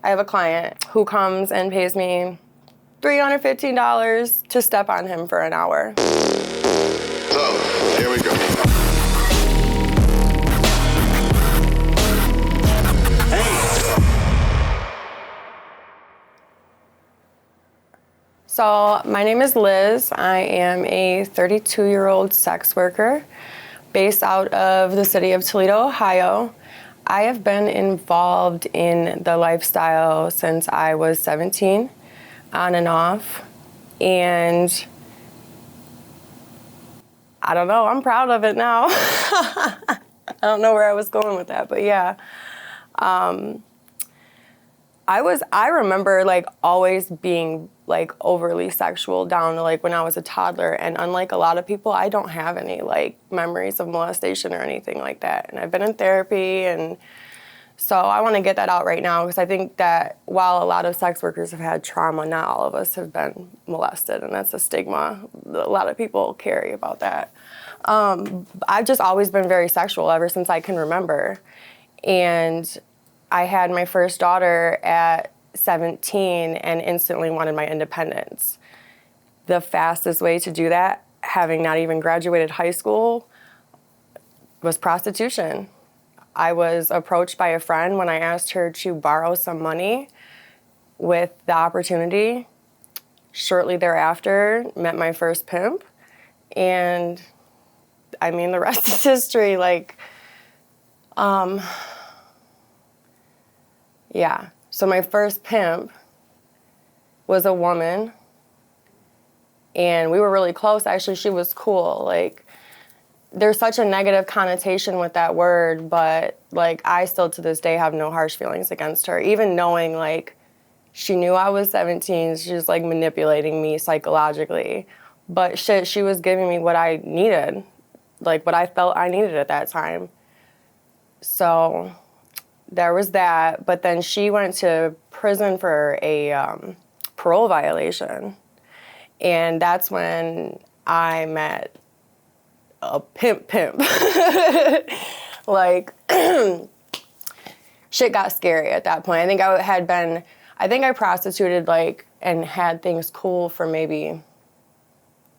I have a client who comes and pays me $315 to step on him for an hour. So, here we go. So my name is Liz. I am a 32-year-old sex worker based out of the city of Toledo, Ohio. I have been involved in the lifestyle since I was 17, on and off. And I don't know, I'm proud of it now. I don't know where I was going with that, but yeah. I remember like always being like overly sexual down to like when I was a toddler, and unlike a lot of people, I don't have any like memories of molestation or anything like that. And I've been in therapy, and so I want to get that out right now, because I think that while a lot of sex workers have had trauma, not all of us have been molested, and that's a stigma that a lot of people carry about that. I've just always been very sexual ever since I can remember. And I had my first daughter at 17 and instantly wanted my independence. The fastest way to do that, having not even graduated high school, was prostitution. I was approached by a friend when I asked her to borrow some money with the opportunity. Shortly thereafter, met my first pimp, and I mean, the rest is history. Like, yeah. So my first pimp was a woman, and we were really close. Actually, she was cool. Like, there's such a negative connotation with that word, but like I still to this day have no harsh feelings against her, even knowing like she knew I was 17. She was like manipulating me psychologically, but shit, she was giving me what I needed, like what I felt I needed at that time. So there was that, but then she went to prison for a parole violation. And that's when I met a pimp. Like, shit got scary at that point. I think I prostituted like and had things cool for maybe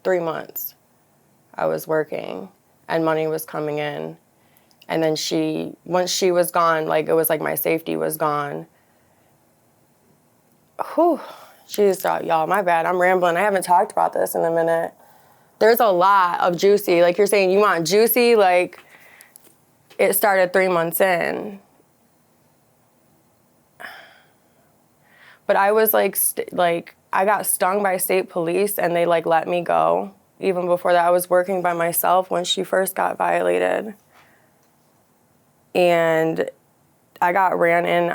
3 months. I was working and money was coming in. And then once she was gone, like it was like my safety was gone. Whew, jeez, y'all, my bad, I'm rambling. I haven't talked about this in a minute. There's a lot of juicy, like you're saying you want juicy, like it started 3 months in. But I was like, I got stung by state police and they like let me go. Even before that, I was working by myself when she first got violated. And I got ran in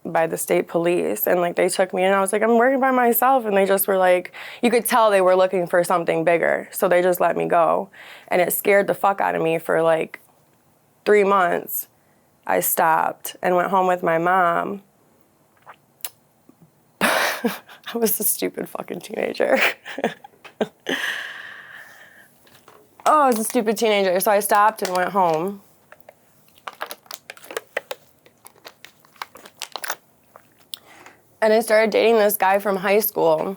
by the state police, and like they took me in, and I was like, I'm working by myself, and they just were like, you could tell they were looking for something bigger, so they just let me go. And it scared the fuck out of me for like 3 months. I stopped and went home with my mom. I was a stupid fucking teenager. I was a stupid teenager, so I stopped and went home. And I started dating this guy from high school.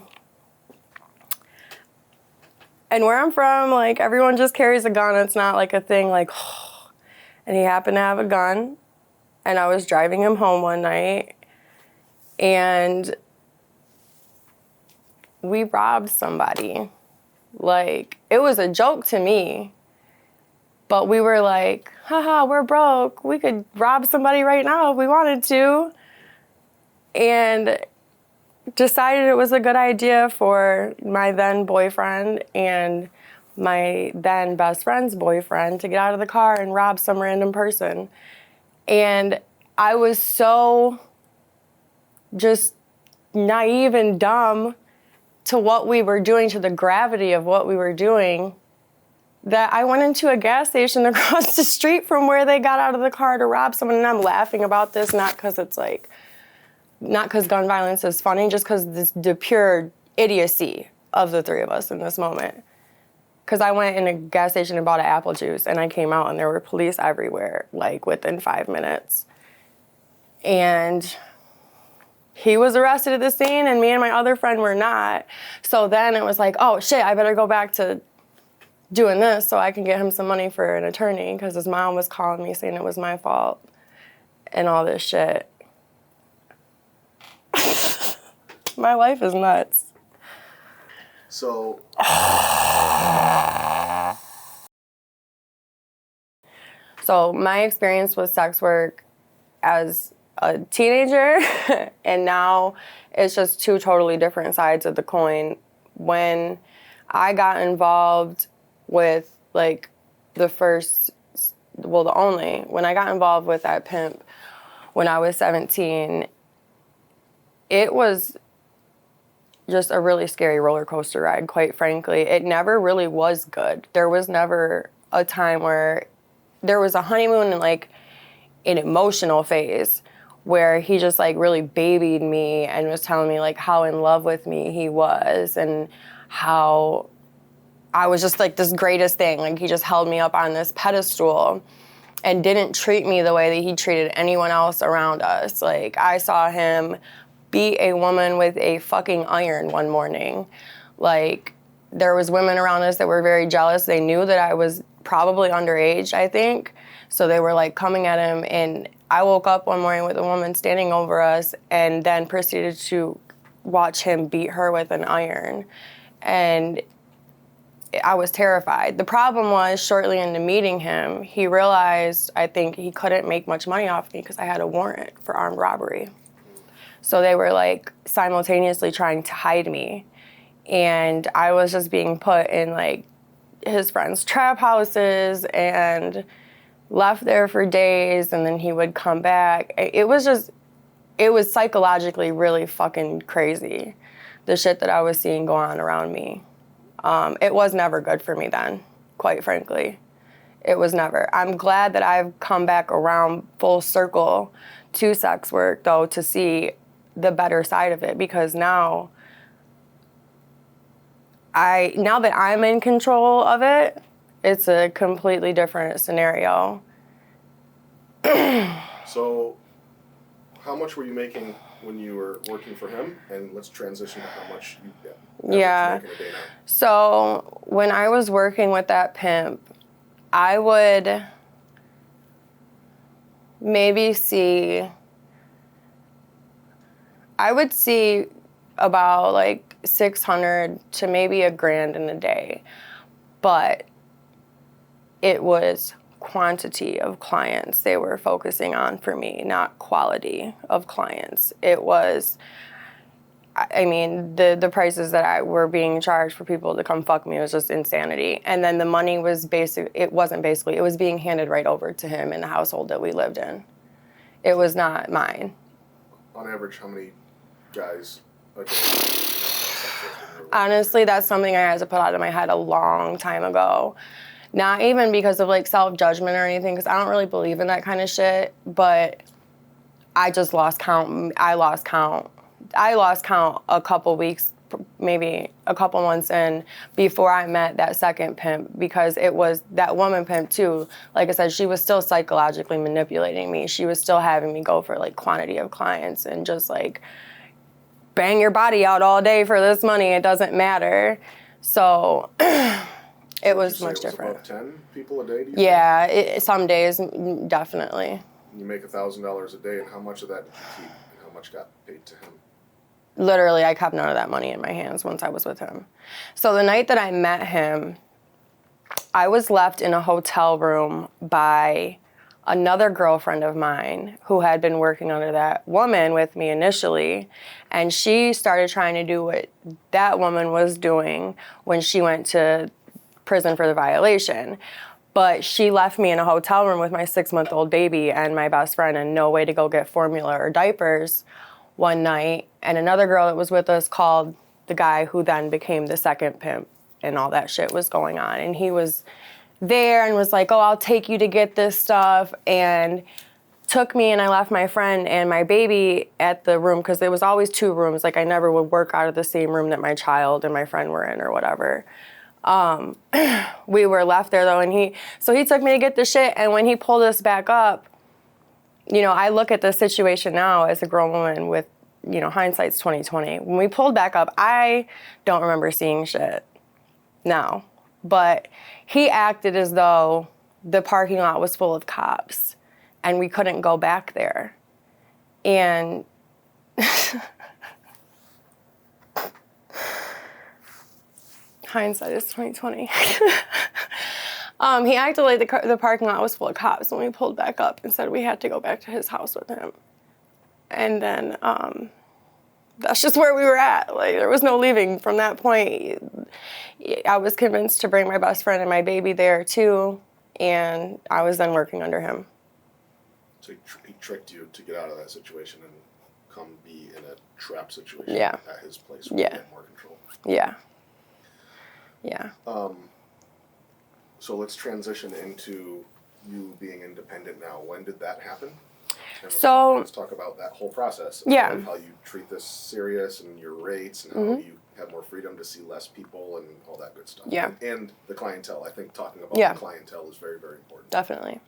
And where I'm from, like, everyone just carries a gun. It's not like a thing like, oh. And he happened to have a gun. And I was driving him home one night. And we robbed somebody. Like, it was a joke to me. But we were like, haha, we're broke. We could rob somebody right now if we wanted to. And decided it was a good idea for my then boyfriend and my then best friend's boyfriend to get out of the car and rob some random person. And I was so just naive and dumb to what we were doing, to the gravity of what we were doing, that I went into a gas station across the street from where they got out of the car to rob someone. And I'm laughing about this, not because gun violence is funny, just because the pure idiocy of the three of us in this moment. Because I went in a gas station and bought an apple juice, and I came out and there were police everywhere, like within 5 minutes. And he was arrested at the scene and me and my other friend were not. So then it was like, oh shit, I better go back to doing this so I can get him some money for an attorney, because his mom was calling me saying it was my fault and all this shit. My life is nuts. So my experience with sex work as a teenager and now it's just two totally different sides of the coin. When I got involved with like when I got involved with that pimp when I was 17, it was just a really scary roller coaster ride, quite frankly. It never really was good. There was never a time where there was a honeymoon and like an emotional phase where he just like really babied me and was telling me like how in love with me he was and how I was just like this greatest thing. Like he just held me up on this pedestal and didn't treat me the way that he treated anyone else around us. Like I saw him beat a woman with a fucking iron one morning. Like there was women around us that were very jealous. They knew that I was probably underage, I think. So they were like coming at him, and I woke up one morning with a woman standing over us and then proceeded to watch him beat her with an iron. And I was terrified. The problem was, shortly into meeting him, he realized, I think, he couldn't make much money off me because I had a warrant for armed robbery. So they were like simultaneously trying to hide me. And I was just being put in like his friends' trap houses and left there for days, and then he would come back. It was psychologically really fucking crazy, the shit that I was seeing go on around me. It was never good for me then, quite frankly. It was never. I'm glad that I've come back around full circle to sex work, though, to see the better side of it, because now that I'm in control of it, it's a completely different scenario. So how much were you making when you were working for him? And let's transition to how much you get. Yeah. Making a day now. So when I was working with that pimp, I would see about like 600 to maybe $1,000 in a day. But it was quantity of clients they were focusing on for me, not quality of clients. It was, I mean, the prices that were being charged for people to come fuck me was just insanity. And then the money was it was being handed right over to him in the household that we lived in. It was not mine. On average, how many guys a day? Honestly, that's something I had to put out of my head a long time ago. Not even because of like self-judgment or anything, because I don't really believe in that kind of shit, but I just lost count. I lost count a couple weeks, maybe a couple months in, before I met that second pimp, because it was that woman pimp too. Like I said, she was still psychologically manipulating me. She was still having me go for like quantity of clients and just like bang your body out all day for this money. It doesn't matter. So it was much different. About 10 people a day? Yeah, some days, definitely. You make $1,000 a day, and how much of that did you keep, and how much got paid to him? Literally, I kept none of that money in my hands once I was with him. So the night that I met him, I was left in a hotel room by another girlfriend of mine who had been working under that woman with me initially, and she started trying to do what that woman was doing when she went to prison for the violation. But she left me in a hotel room with my 6-month-old baby and my best friend and no way to go get formula or diapers one night. And another girl that was with us called the guy who then became the second pimp, and all that shit was going on. And he was there and was like, oh, I'll take you to get this stuff, and took me, and I left my friend and my baby at the room, because there was always 2 rooms. Like I never would work out of the same room that my child and my friend were in or whatever. We were left there though, and he took me to get the shit, and when he pulled us back up, you know, I look at the situation now as a grown woman with hindsight's 2020. When we pulled back up, I don't remember seeing shit. No. But he acted as though the parking lot was full of cops and we couldn't go back there. And hindsight is 2020. He acted like the parking lot was full of cops when we pulled back up and said we had to go back to his house with him. And then that's just where we were at. Like, there was no leaving from that point. I was convinced to bring my best friend and my baby there too, and I was then working under him. So he tricked you to get out of that situation and come be in a trap situation Yeah. at his place where Yeah. you get more control. Yeah. Yeah. So let's transition into you being independent now. When did that happen? And let's talk about that whole process. Yeah. Of how you treat this serious and your rates and how you have more freedom to see less people and all that good stuff. Yeah. And the clientele. I think talking about Yeah. the clientele is very, very important. Definitely.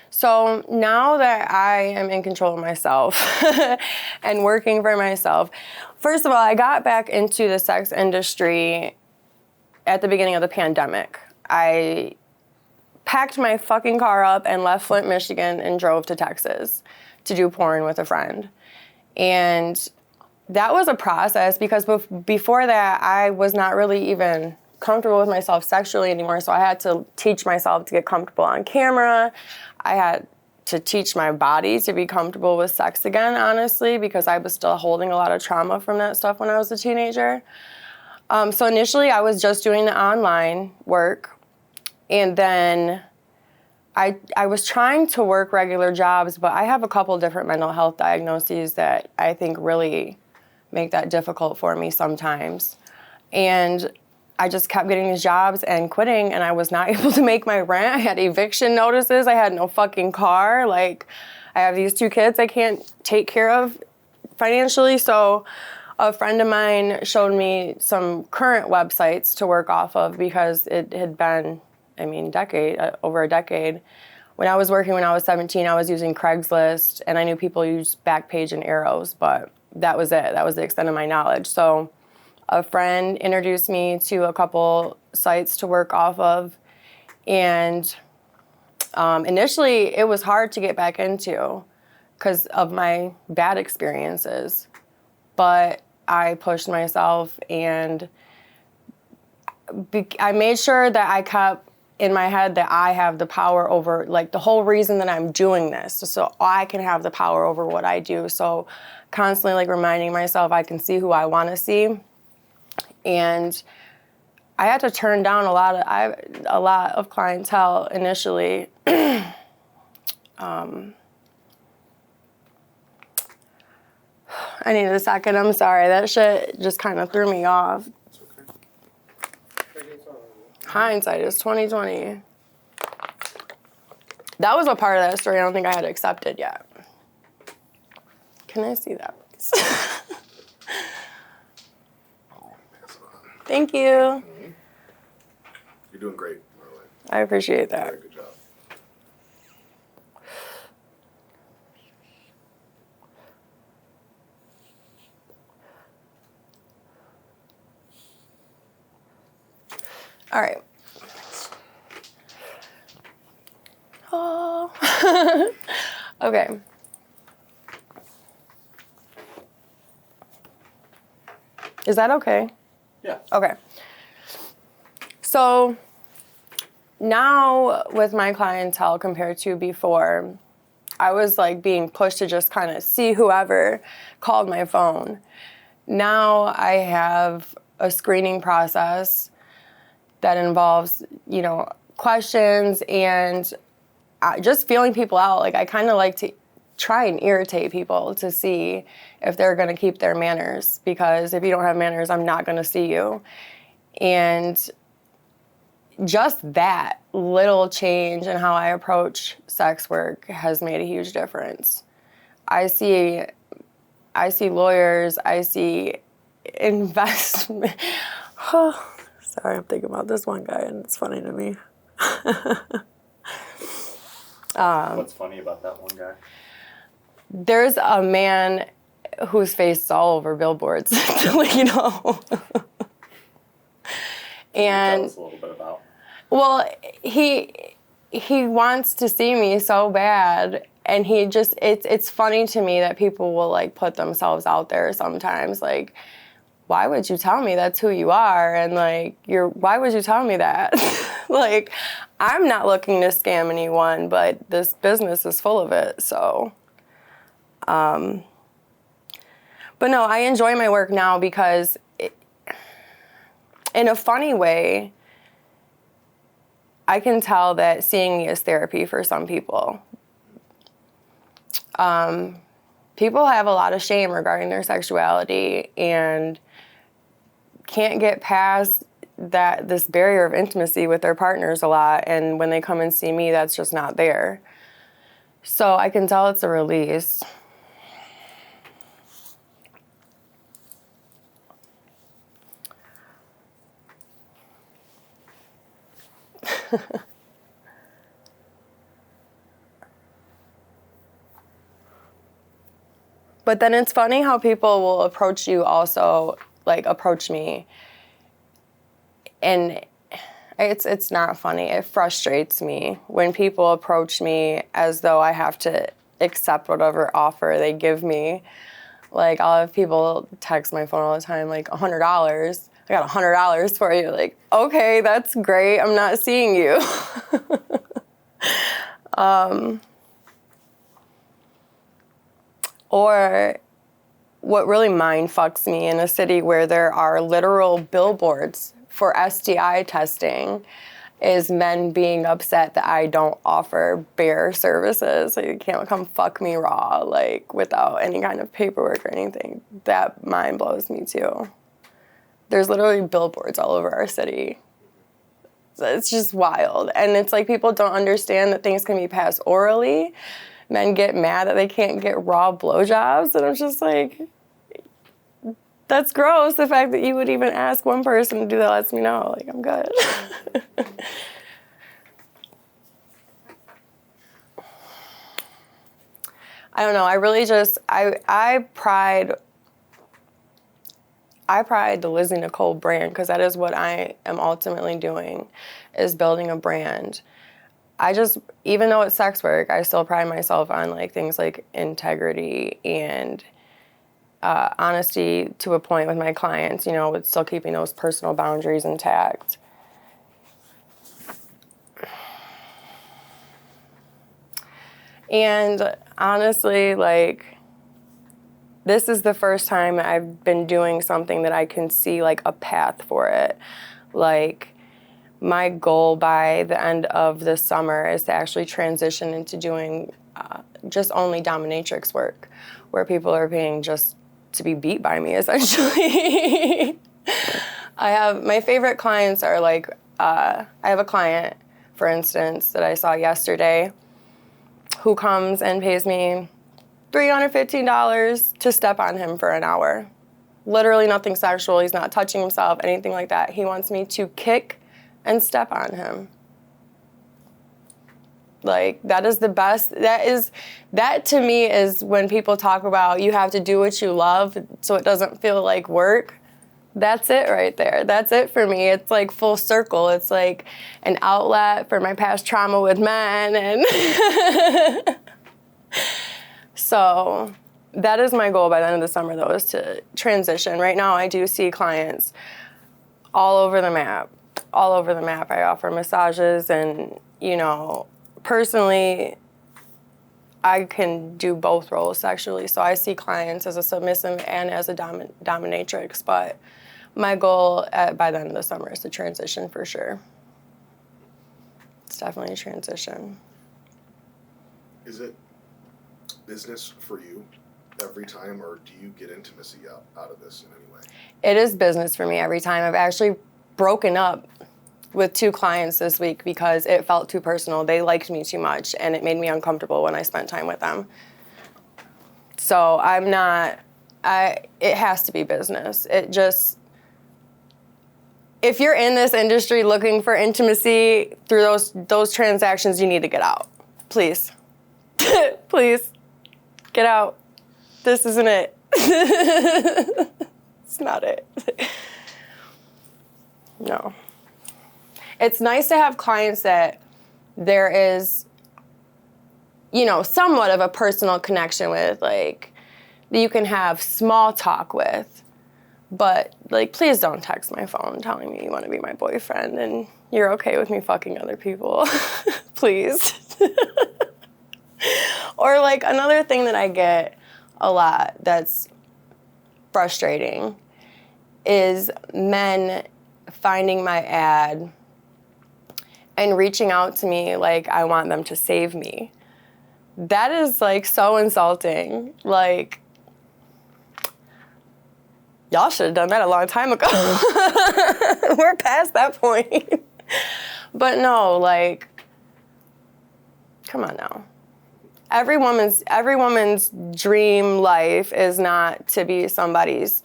So now that I am in control of myself and working for myself, first of all, I got back into the sex industry at the beginning of the pandemic. I packed my fucking car up and left Flint, Michigan and drove to Texas to do porn with a friend. And that was a process because before that, I was not really even comfortable with myself sexually anymore. So I had to teach myself to get comfortable on camera. I had to teach my body to be comfortable with sex again, honestly, because I was still holding a lot of trauma from that stuff when I was a teenager. So initially I was just doing the online work. And then I was trying to work regular jobs, but I have a couple different mental health diagnoses that I think really make that difficult for me sometimes. And I just kept getting these jobs and quitting, and I was not able to make my rent. I had eviction notices. I had no fucking car. Like, I have these 2 kids I can't take care of financially. So a friend of mine showed me some current websites to work off of because it had been, over a decade. When I was working when I was 17, I was using Craigslist, and I knew people used Backpage and Arrows, but that was it. That was the extent of my knowledge. So a friend introduced me to a couple sites to work off of, and initially it was hard to get back into because of my bad experiences, but I pushed myself, and I made sure that I kept in my head that I have the power over, like, the whole reason that I'm doing this, so I can have the power over what I do. So constantly, like, reminding myself I can see who I want to see. And I had to turn down a lot of clientele initially. I needed a second. I'm sorry. That shit just kind of threw me off. It's okay. Hindsight is 2020. That was a part of that story I don't think I had accepted yet. Can I see that, please? Thank you. Mm-hmm. You're doing great, by the way. I appreciate that. Very good job. All right. Oh. Okay. Is that okay? Yeah. Okay. So now with my clientele compared to before, I was like being pushed to just kind of see whoever called my phone. Now I have a screening process that involves, questions and just feeling people out. Like, I kind of like to try and irritate people to see if they're going to keep their manners, because if you don't have manners, I'm not going to see you. And just that little change in how I approach sex work has made a huge difference. I see lawyers, I see investment. Oh, sorry, I'm thinking about this one guy, and it's funny to me. What's funny about that one guy? There's a man whose face is all over billboards, you know. And tell us a little bit about. Well, he wants to see me so bad, and he just it's funny to me that people will like put themselves out there sometimes, like, why would you tell me that's who you are? And like, why would you tell me that? Like, I'm not looking to scam anyone, but this business is full of it, so. But no, I enjoy my work now because in a funny way, I can tell that seeing me is therapy for some people. People have a lot of shame regarding their sexuality and can't get past this barrier of intimacy with their partners a lot, and when they come and see me, that's just not there. So I can tell it's a release. But then it's funny how people will approach you also, like approach me, and it's not funny. It frustrates me when people approach me as though I have to accept whatever offer they give me. Like, I'll have people text my phone all the time, like, $100. I got $100 for you. Like, okay, that's great. I'm not seeing you. Or what really mind fucks me in a city where there are literal billboards for STI testing is men being upset that I don't offer bare services. So you can't come fuck me raw, like, without any kind of paperwork or anything. That mind blows me too. There's literally billboards all over our city. So it's just wild. And it's like people don't understand that things can be passed orally. Men get mad that they can't get raw blowjobs. And I'm just like, that's gross. The fact that you would even ask one person to do that lets me know, like, I'm good. I don't know. I really just, I pride the Lizzie Nicole brand, because that is what I am ultimately doing, is building a brand. I just, even though it's sex work, I still pride myself on like things like integrity and honesty to a point with my clients, you know, with still keeping those personal boundaries intact. And honestly, like, this is the first time I've been doing something that I can see like a path for it. Like, my goal by the end of the summer is to actually transition into doing just only dominatrix work, where people are paying just to be beat by me, essentially. My favorite clients are like, I have a client, for instance, that I saw yesterday who comes and pays me $315 to step on him for an hour. Literally nothing sexual. He's not touching himself, anything like that. He wants me to kick and step on him. Like, that is the best. That to me is when people talk about you have to do what you love so it doesn't feel like work. That's it right there. That's it for me. It's like full circle. It's like an outlet for my past trauma with men. And so that is my goal by the end of the summer, though, is to transition. Right now I do see clients all over the map. All over the map. I offer massages, and, you know, personally, I can do both roles sexually. So I see clients as a submissive and as a dominatrix. But my goal by the end of the summer is to transition for sure. It's definitely a transition. Is it business for you every time, or do you get intimacy out of this in any way? It is business for me every time. I've actually broken up with 2 clients this week because it felt too personal. They liked me too much, and it made me uncomfortable when I spent time with them. So it has to be business. If you're in this industry looking for intimacy through those transactions, you need to get out. Please. Please, get out. This isn't it. It's not it. No. It's nice to have clients that there is, you know, somewhat of a personal connection with, like, that you can have small talk with. But, like, please don't text my phone telling me you want to be my boyfriend and you're okay with me fucking other people. Please. Or, like, another thing that I get a lot that's frustrating is men finding my ad and reaching out to me like I want them to save me. That is, like, so insulting. Like, y'all should have done that a long time ago. We're past that point. But no, like, come on now. Every woman's dream life is not to be somebody's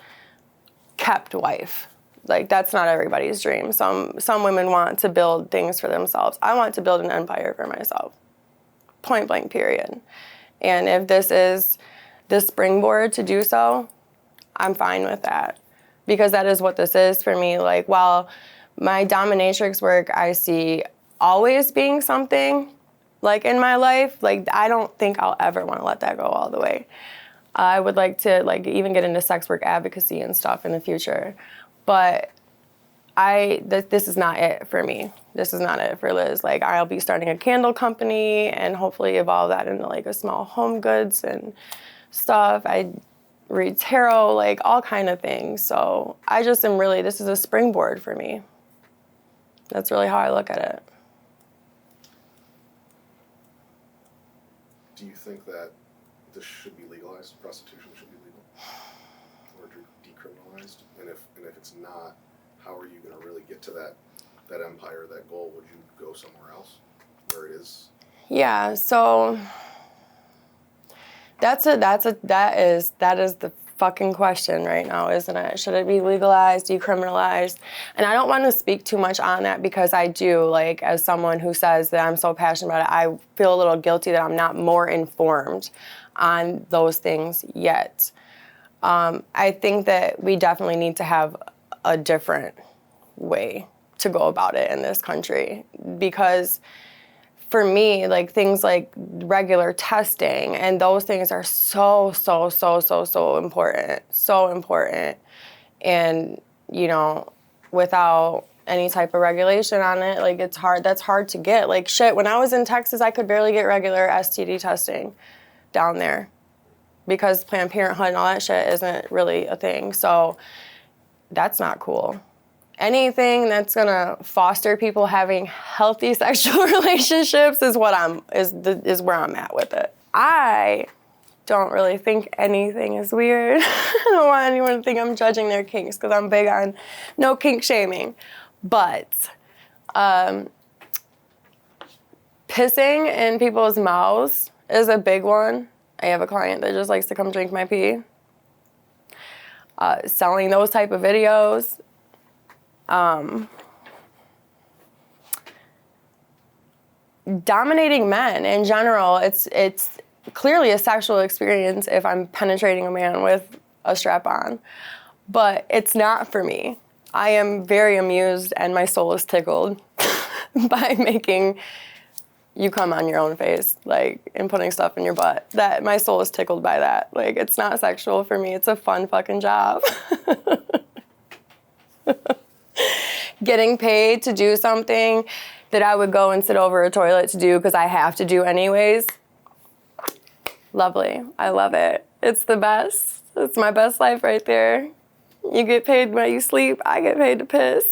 kept wife. Like, that's not everybody's dream. Some women want to build things for themselves. I want to build an empire for myself. Point blank, period. And if this is the springboard to do so, I'm fine with that. Because that is what this is for me. Like, while my dominatrix work I see always being something, like, in my life, like, I don't think I'll ever want to let that go all the way. I would like to, like, even get into sex work advocacy and stuff in the future. But this is not it for me. This is not it for Liz. Like, I'll be starting a candle company and hopefully evolve that into, like, a small home goods and stuff. I read tarot, like, all kind of things. So I just am really, this is a springboard for me. That's really how I look at it. Do you think that this should be legalized? Prostitution should be legal? Or decriminalized? And if it's not, how are you going to really get to that empire, that goal? Would you go somewhere else where it is? Yeah, so that is the fucking question right now, isn't it? Should it be legalized, decriminalized? And I don't want to speak too much on that because I do, like, as someone who says that I'm so passionate about it, I feel a little guilty that I'm not more informed on those things yet. I think that we definitely need to have a different way to go about it in this country because for me, like, things like regular testing and those things are so important. So important. And, you know, without any type of regulation on it, like, it's hard. That's hard to get. Like, shit, when I was in Texas, I could barely get regular STD testing down there because Planned Parenthood and all that shit isn't really a thing. So that's not cool. Anything that's gonna foster people having healthy sexual relationships is where I'm at with it. I don't really think anything is weird. I don't want anyone to think I'm judging their kinks because I'm big on no kink shaming. But pissing in people's mouths is a big one. I have a client that just likes to come drink my pee. Selling those type of videos. Dominating men in general, it's clearly a sexual experience if I'm penetrating a man with a strap on, but it's not for me. I am very amused and my soul is tickled by making you come on your own face, like, and putting stuff in your butt. That my soul is tickled by that. Like, it's not sexual for me. It's a fun fucking job. Getting paid to do something that I would go and sit over a toilet to do because I have to do anyways. Lovely. I love it. It's the best. It's my best life right there. You get paid when you sleep. I get paid to piss.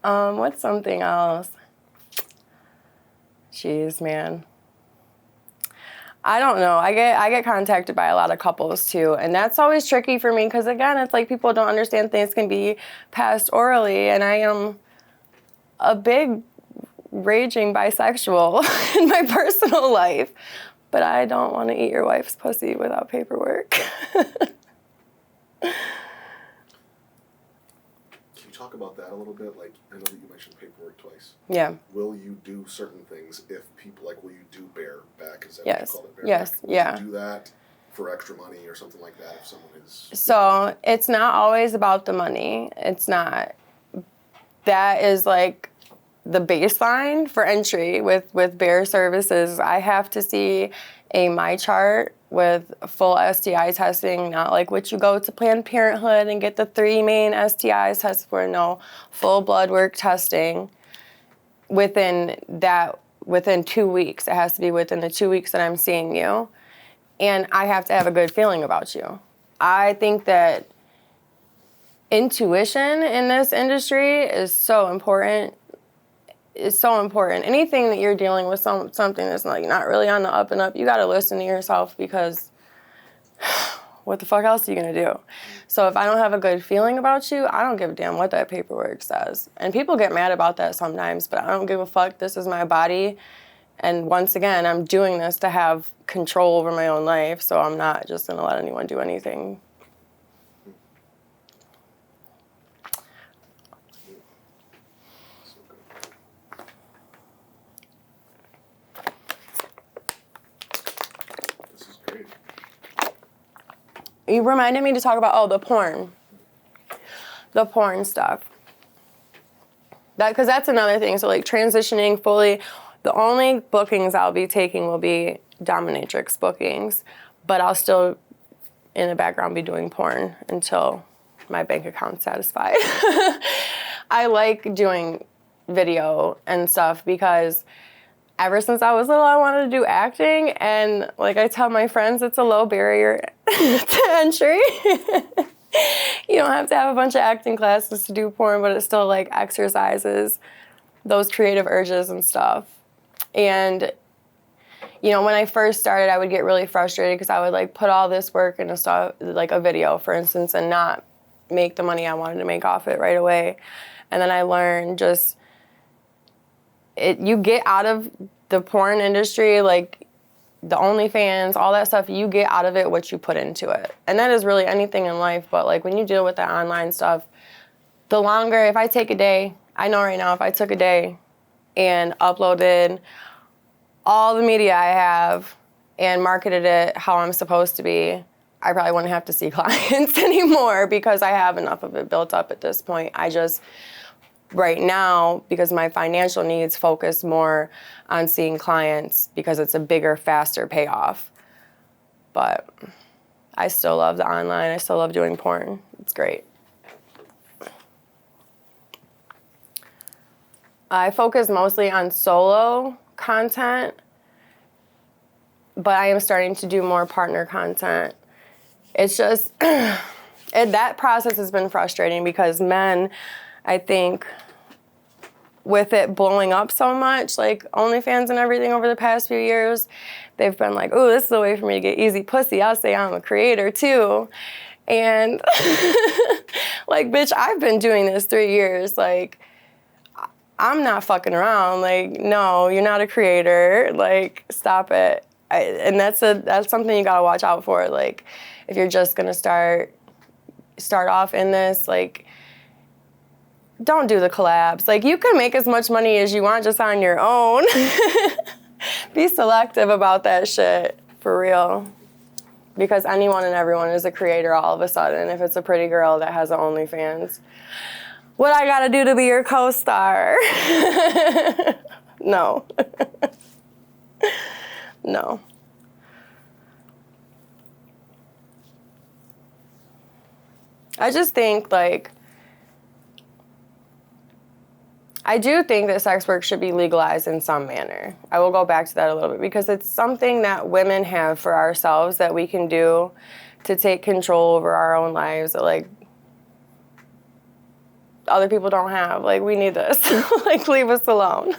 What's something else? Jeez, man. I don't know. I get contacted by a lot of couples too, and that's always tricky for me because, again, it's like people don't understand things can be passed orally, and I am a big raging bisexual in my personal life, but I don't want to eat your wife's pussy without paperwork. Can you talk about that a little bit? Like, I know that you mentioned paperwork twice. Yeah. Will you do certain things if people, like, will you do bareback? Is that Yes. what you call it? Yes. Will Yeah. you do that for extra money or something like that if someone is... So it's not always about the money. It's not. That is like the baseline for entry with bare services. I have to see a my chart with full STI testing, not like what you go to Planned Parenthood and get the 3 main STIs tested for. No, full blood work testing within 2 weeks. It has to be within the 2 weeks that I'm seeing you. And I have to have a good feeling about you. I think that intuition in this industry is so important. It's so important. Anything that you're dealing with, something that's like not really on the up and up, you got to listen to yourself, because what the fuck else are you going to do? So if I don't have a good feeling about you, I don't give a damn what that paperwork says. And people get mad about that sometimes, but I don't give a fuck. This is my body. And once again, I'm doing this to have control over my own life, so I'm not just going to let anyone do anything. This is great. You reminded me to talk about, the porn. The porn stuff. Because that's another thing. So, like, transitioning fully, the only bookings I'll be taking will be dominatrix bookings, but I'll still, in the background, be doing porn until my bank account's satisfied. I like doing video and stuff because ever since I was little, I wanted to do acting, and like I tell my friends, it's a low barrier to entry. You don't have to have a bunch of acting classes to do porn, but it still like exercises those creative urges and stuff. And you know, when I first started, I would get really frustrated because I would like put all this work into stuff, like a video, for instance, and not make the money I wanted to make off it right away. And then I learned just you get out of the porn industry, like the OnlyFans, all that stuff, you get out of it what you put into it. And that is really anything in life, but like when you deal with that online stuff, the longer, if I take a day, I know right now if I took a day and uploaded all the media I have and marketed it how I'm supposed to be, I probably wouldn't have to see clients anymore because I have enough of it built up at this point. I just, right now, because my financial needs focus more on seeing clients because it's a bigger, faster payoff. But I still love the online. I still love doing porn. It's great. I focus mostly on solo content, but I am starting to do more partner content. It's just, that process has been frustrating because men, I think, with it blowing up so much, like OnlyFans and everything over the past few years, they've been like, oh, this is a way for me to get easy pussy. I'll say I'm a creator too. And like, bitch, I've been doing this 3 years. Like, I'm not fucking around. Like, no, you're not a creator. Like, stop it. And that's something you gotta watch out for. Like, if you're just gonna start off in this, like, don't do the collabs. Like, you can make as much money as you want just on your own. Be selective about that shit, for real. Because anyone and everyone is a creator all of a sudden if it's a pretty girl that has an OnlyFans. What I gotta do to be your co-star? No. No. I just think, like, I do think that sex work should be legalized in some manner. I will go back to that a little bit because it's something that women have for ourselves that we can do to take control over our own lives that, like, other people don't have. Like, we need this. Like, leave us alone.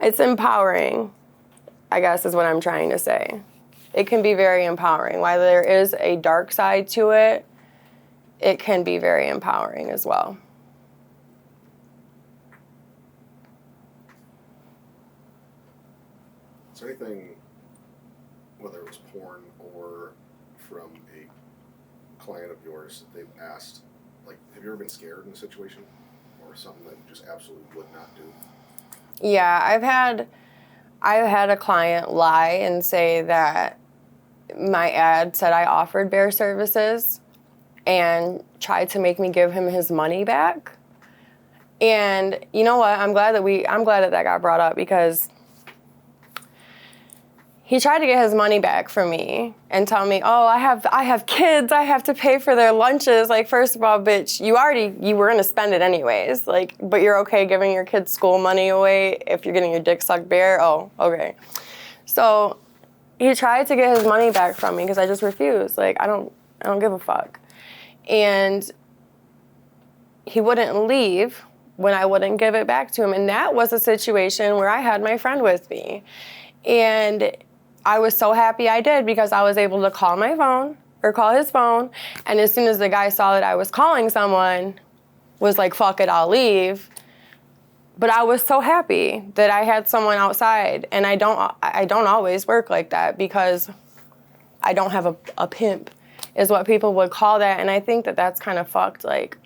It's empowering, I guess is what I'm trying to say. It can be very empowering. While there is a dark side to it, it can be very empowering as well. Is there anything, whether it was porn or from a client of yours, that they've asked, like, have you ever been scared in a situation, or something that you just absolutely would not do? Yeah, I've had a client lie and say that my ad said I offered bear services and tried to make me give him his money back. And you know what? I'm glad that got brought up, because he tried to get his money back from me and tell me, oh, I have kids, I have to pay for their lunches. Like, first of all, bitch, you were gonna spend it anyways. Like, but you're okay giving your kids' school money away if you're getting your dick sucked bare? Oh, okay. So he tried to get his money back from me because I just refused. Like, I don't give a fuck. And he wouldn't leave when I wouldn't give it back to him. And that was a situation where I had my friend with me. And I was so happy I did, because I was able to call his phone. And as soon as the guy saw that I was calling someone, was like, fuck it, I'll leave. But I was so happy that I had someone outside. And I don't always work like that, because I don't have a pimp, is what people would call that. And I think that that's kind of fucked. Like,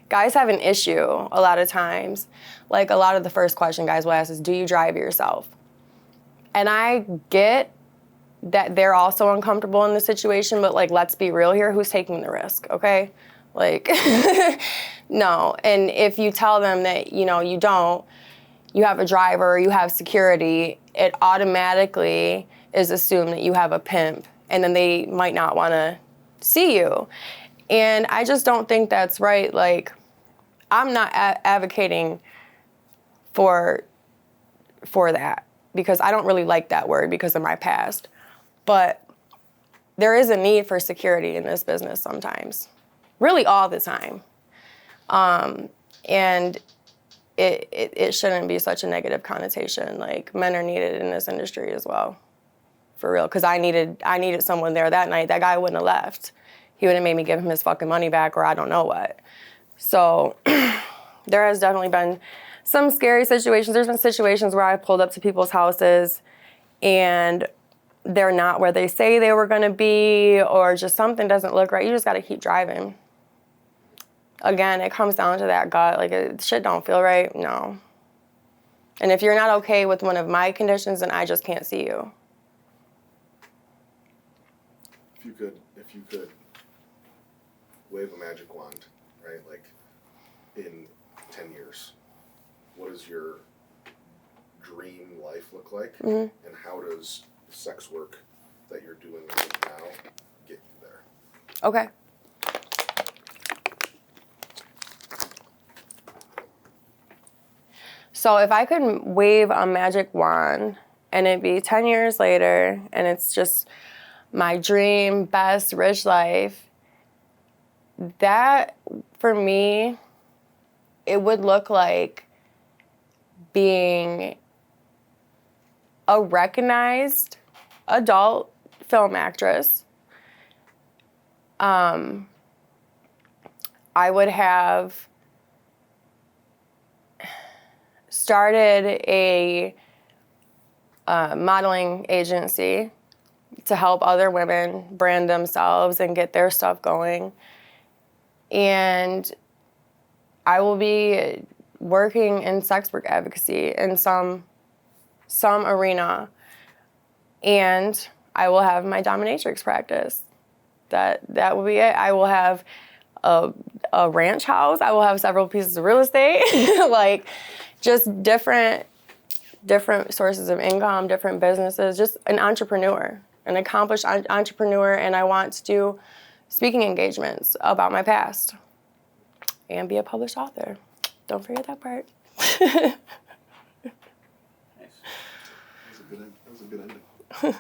guys have an issue a lot of times. Like, a lot of the first question guys will ask is, do you drive yourself? And I get that they're also uncomfortable in the situation, but, like, let's be real here. Who's taking the risk, okay? Like, no. And if you tell them that, you know, you have a driver, you have security, it automatically is assumed that you have a pimp, and then they might not want to see you. And I just don't think that's right. Like, I'm not advocating for that, because I don't really like that word because of my past. But there is a need for security in this business sometimes, really all the time. And it shouldn't be such a negative connotation. Like, men are needed in this industry as well, for real. Because I needed someone there that night. That guy wouldn't have left. He would have made me give him his fucking money back, or I don't know what. So there has definitely been some scary situations. There's been situations where I pulled up to people's houses and they're not where they say they were gonna be, or just something doesn't look right. You just gotta keep driving. Again, it comes down to that gut. Like, shit don't feel right, no. And if you're not okay with one of my conditions, then I just can't see you. If you could wave a magic wand, right, like, in 10 years, what does your dream life look like? Mm-hmm. And how does the sex work that you're doing right now get you there? Okay. So if I could wave a magic wand and it'd be 10 years later and it's just my dream, best, rich life, that, for me, it would look like being a recognized adult film actress. I would have started a modeling agency to help other women brand themselves and get their stuff going. And I will be working in sex work advocacy in some arena. And I will have my dominatrix practice. That will be it. I will have a ranch house. I will have several pieces of real estate. Like, just different sources of income, different businesses, just an entrepreneur, an accomplished entrepreneur. And I want to do speaking engagements about my past and be a published author. Don't forget that part. Nice. That was a good ending.